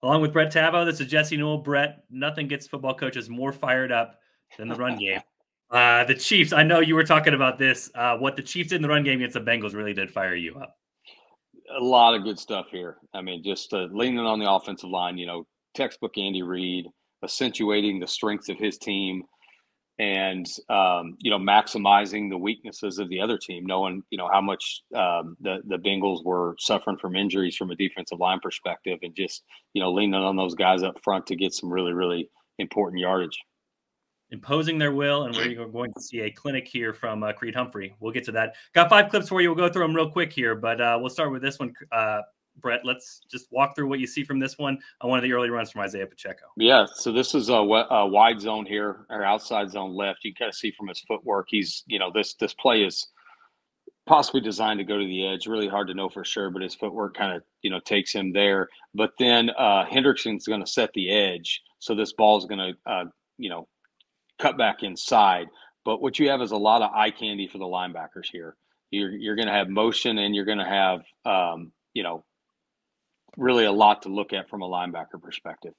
Along with Brett Taveau, this is Jesse Newell. Brett, nothing gets football coaches more fired up than the run game. The Chiefs, I know you were talking about this. What the Chiefs did in the run game against the Bengals really did fire you up. A lot of good stuff here. I mean, just leaning on the offensive line, textbook Andy Reid, accentuating the strengths of his team and, maximizing the weaknesses of the other team, knowing, how much the Bengals were suffering from injuries from a defensive line perspective and just, leaning on those guys up front to get some really, really important yardage. Imposing their will, and we're going to see a clinic here from Creed Humphrey. We'll get to that. Got 5 clips for you. We'll go through them real quick here, but we'll start with this one. Brett, let's just walk through what you see from this one on one of the early runs from Isaiah Pacheco. Yeah, so this is a wide zone here, or outside zone left. You can kind of see from his footwork, he's, this play is possibly designed to go to the edge. Really hard to know for sure, but his footwork kind of, takes him there. But then Hendrickson's going to set the edge, so this ball is going to, cut back inside. But what you have is a lot of eye candy for the linebackers here. You're going to have motion, and you're going to have, really a lot to look at from a linebacker perspective.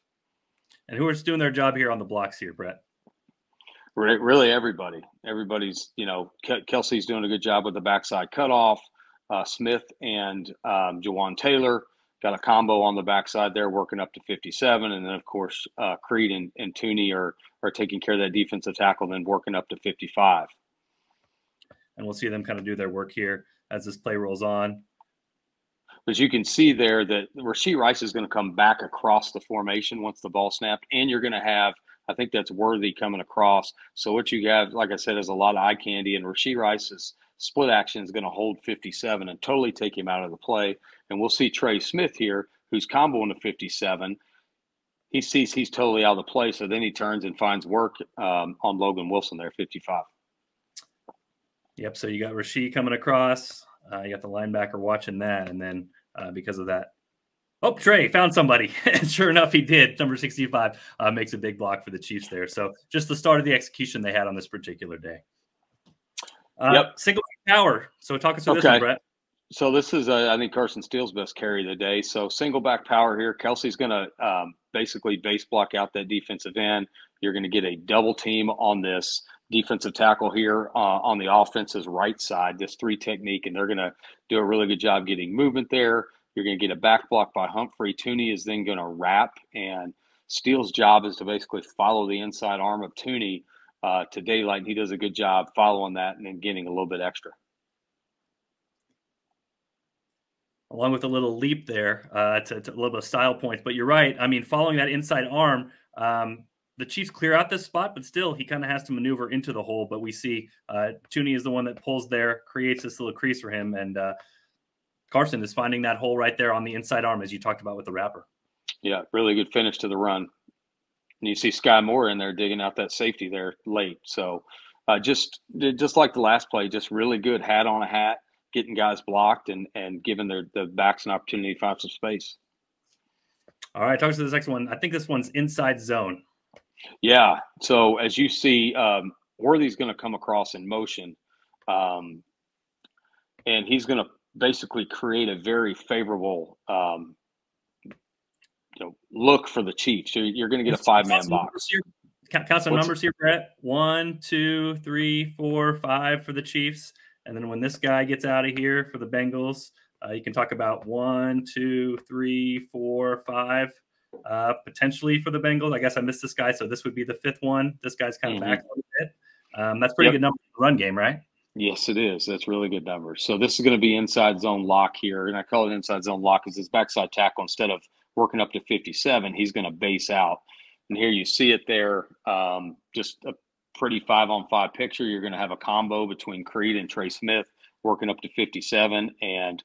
And who is doing their job here on the blocks here, Brett? Really everybody. Everybody's, Kelsey's doing a good job with the backside cutoff. Smith and Jawan Taylor got a combo on the backside there, working up to 57. And then, of course, Creed and Tooney are taking care of that defensive tackle, then working up to 55. And we'll see them kind of do their work here as this play rolls on. But you can see there that Rashee Rice is going to come back across the formation once the ball snapped, and you're going to have, I think that's Worthy coming across. So what you have, like I said, is a lot of eye candy, and Rashee Rice's split action is going to hold 57 and totally take him out of the play. And we'll see Trey Smith here, who's comboing to 57. He sees he's totally out of the play, so then he turns and finds work on Logan Wilson there, 55. Yep, so you got Rashee coming across. You got the linebacker watching that, and then because of that, Trey found somebody. And sure enough, he did. Number 65 makes a big block for the Chiefs there. So just the start of the execution they had on this particular day. Single power. So talk us through this one, Brett. So this is, I think, Carson Steele's best carry of the day. So single back power here. Kelsey's going to basically base block out that defensive end. You're going to get a double team on this defensive tackle here on the offense's right side, this 3 technique, and they're going to do a really good job getting movement there. You're going to get a back block by Humphrey. Tooney is then going to wrap, and Steele's job is to basically follow the inside arm of Tooney to daylight, and he does a good job following that and then getting a little bit extra. Along with a little leap there to a little bit of style points. But you're right. I mean, following that inside arm, the Chiefs clear out this spot, but still he kind of has to maneuver into the hole. But we see Tooney is the one that pulls there, creates this little crease for him. And Carson is finding that hole right there on the inside arm, as you talked about with the wrapper. Yeah, really good finish to the run. And you see Sky Moore in there digging out that safety there late. So just like the last play, just really good hat on a hat, getting guys blocked and giving the backs an opportunity to find some space. All right, talk to this next one. I think this one's inside zone. Yeah. So as you see, Worthy's going to come across in motion, and he's going to basically create a very favorable look for the Chiefs. So you're going to get a 5-man box. Count some numbers here, Brett. 1, 2, 3, 4, 5 for the Chiefs. And then when this guy gets out of here for the Bengals, you can talk about 1, 2, 3, 4, 5. Potentially for the Bengals. I guess I missed this guy, so this would be the 5th one. This guy's kind of back a little bit. That's pretty good number for the run game, right? Yes, it is. That's really good numbers. So this is going to be inside zone lock here, and I call it inside zone lock because his backside tackle, instead of working up to 57, he's going to base out. And here you see it there, just a pretty 5-on-5 picture. You're going to have a combo between Creed and Trey Smith working up to 57, and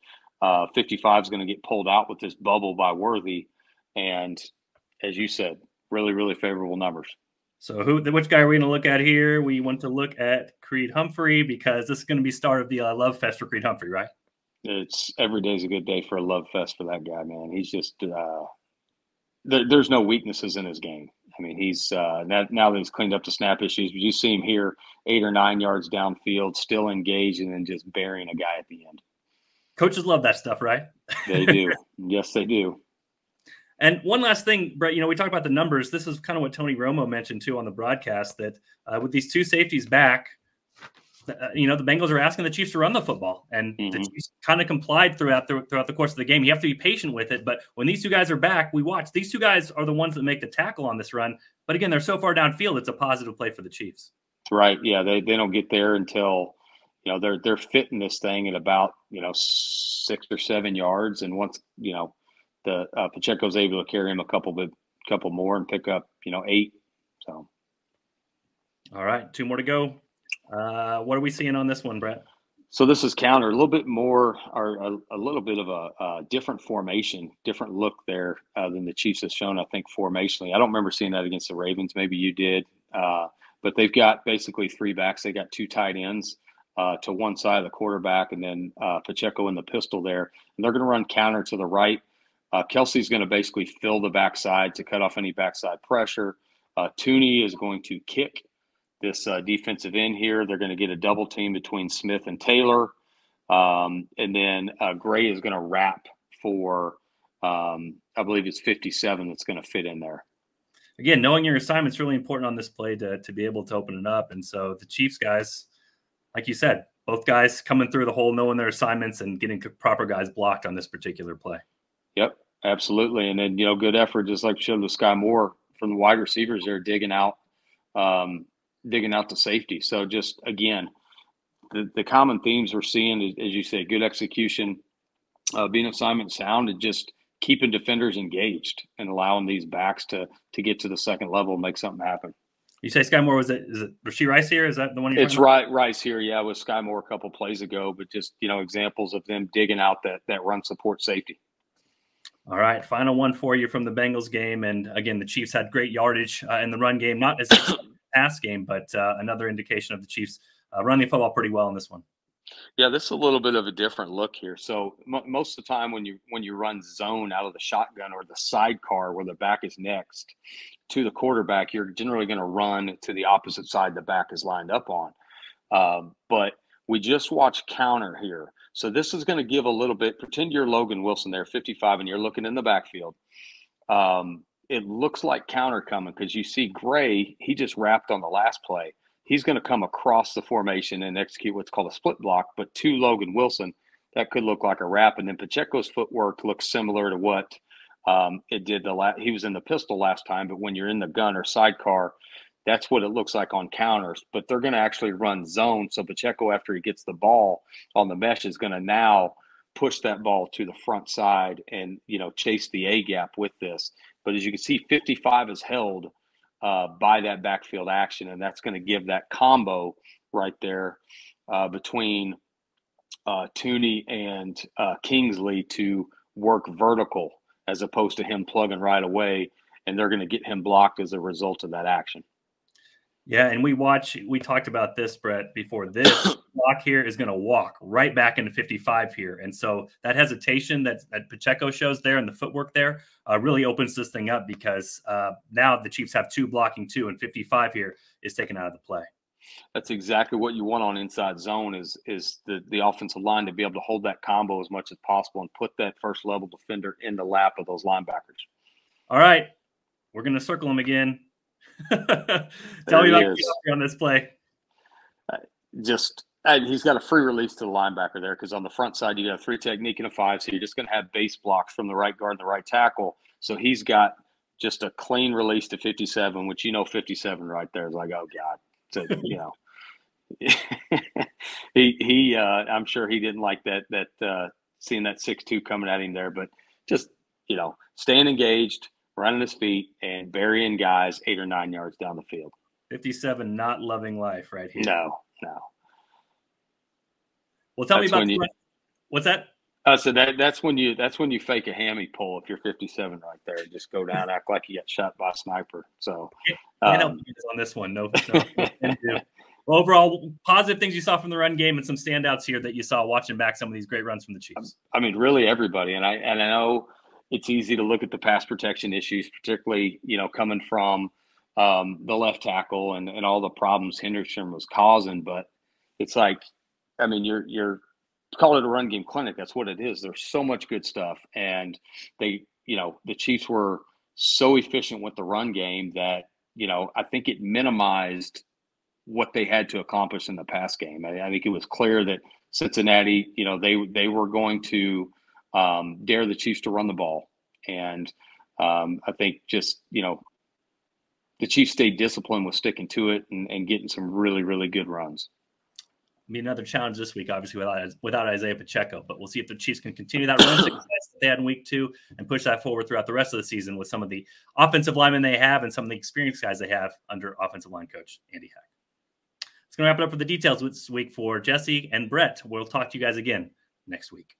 55 is going to get pulled out with this bubble by Worthy. And as you said, really, really favorable numbers. So which guy are we going to look at here? We want to look at Creed Humphrey because this is going to be start of the love fest for Creed Humphrey, right? It's every day's a good day for a love fest for that guy, man. He's just there's no weaknesses in his game. I mean, he's now that he's cleaned up the snap issues, but you see him here 8 or 9 yards downfield, still engaged, and then just burying a guy at the end. Coaches love that stuff, right? They do. Yes, they do. And one last thing, Brett, we talked about the numbers. This is kind of what Tony Romo mentioned too on the broadcast, that with these two safeties back, the Bengals are asking the Chiefs to run the football, and the Chiefs kind of complied throughout the course of the game. You have to be patient with it, but when these two guys are back, we watch. These two guys are the ones that make the tackle on this run. But again, they're so far downfield, it's a positive play for the Chiefs. Right. Yeah, they don't get there until they're fitting this thing at about 6 or 7 yards, and once the Pacheco's able to carry him a couple more and pick up 8. So, all right, 2 more to go. What are we seeing on this one, Brett? So this is counter, a little bit more, or a little bit of a different formation, different look there than the Chiefs have shown, I think, formationally. I don't remember seeing that against the Ravens. Maybe you did. But they've got basically 3 backs. They got 2 tight ends to one side of the quarterback, and then Pacheco in the pistol there. And they're going to run counter to the right. Kelsey's going to basically fill the backside to cut off any backside pressure. Tooney is going to kick this defensive end here. They're going to get a double team between Smith and Taylor. And then Gray is going to wrap for, I believe it's 57 that's going to fit in there. Again, knowing your assignment is really important on this play to be able to open it up. And so the Chiefs guys, like you said, both guys coming through the hole, knowing their assignments and getting proper guys blocked on this particular play. Yep, absolutely. And then, good effort, just like showed with Sky Moore from the wide receivers there, digging out the safety. So just, again, the common themes we're seeing is, as you say, good execution, being assignment sound, and just keeping defenders engaged and allowing these backs to get to the second level and make something happen. You say Sky Moore, is it Rasheed Rice here? Is that the one you're talking about? It's right, Rice here, yeah, with Sky Moore a couple plays ago, but just, examples of them digging out that run support safety. All right, final one for you from the Bengals game. And again, the Chiefs had great yardage in the run game, not as pass game, but another indication of the Chiefs running the football pretty well in this one. Yeah, this is a little bit of a different look here. So most of the time when you run zone out of the shotgun or the sidecar where the back is next to the quarterback, you're generally going to run to the opposite side the back is lined up on. But we just watched counter here. So this is going to give a little bit. Pretend you're Logan Wilson there, 55, and you're looking in the backfield. It looks like counter coming because you see Gray, he just wrapped on the last play. He's going to come across the formation and execute what's called a split block. But to Logan Wilson, that could look like a wrap. And then Pacheco's footwork looks similar to what it did he was in the pistol last time. But when you're in the gun or sidecar, that's what it looks like on counters. But they're going to actually run zone. So Pacheco, after he gets the ball on the mesh, is going to now push that ball to the front side and, chase the A gap with this. But as you can see, 55 is held by that backfield action, and that's going to give that combo right there between Tooney and Kingsley to work vertical as opposed to him plugging right away, and they're going to get him blocked as a result of that action. Yeah, and we talked about this, Brett, before. This block here is going to walk right back into 55 here. And so that hesitation that Pacheco shows there and the footwork there really opens this thing up because now the Chiefs have 2 blocking 2, and 55 here is taken out of the play. That's exactly what you want on inside zone is the offensive line to be able to hold that combo as much as possible and put that first level defender in the lap of those linebackers. All right, we're going to circle him again. Tell me about on this play. He's got a free release to the linebacker there because on the front side you got a 3 technique and a 5, so you're just going to have base blocks from the right guard and the right tackle. So he's got just a clean release to 57, which 57 right there is like, oh God. So he I'm sure he didn't like that seeing that 6'2" coming at him there, but just staying engaged, running his feet, and burying guys 8 or 9 yards down the field. 57, not loving life right here. No. Well, tell me about what's that? So that's when you fake a hammy pull if you're 57 right there. Just go down, act like you got shot by a sniper. So on this one, no. Well, overall, positive things you saw from the run game and some standouts here that you saw watching back some of these great runs from the Chiefs. I mean, really everybody, and I know it's easy to look at the pass protection issues, particularly coming from the left tackle and all the problems Henderson was causing. But it's like, I mean, you're call it a run game clinic. That's what it is. There's so much good stuff, and they the Chiefs were so efficient with the run game that, I think it minimized what they had to accomplish in the pass game. I think it was clear that Cincinnati, they were going to dare the Chiefs to run the ball. And I think just, the Chiefs stayed disciplined with sticking to it and getting some really, really good runs. Be another challenge this week, obviously, without Isaiah Pacheco. But we'll see if the Chiefs can continue that run success that they had in week 2 and push that forward throughout the rest of the season with some of the offensive linemen they have and some of the experienced guys they have under offensive line coach Andy Heck. It's going to wrap it up for the details this week for Jesse and Brett. We'll talk to you guys again next week.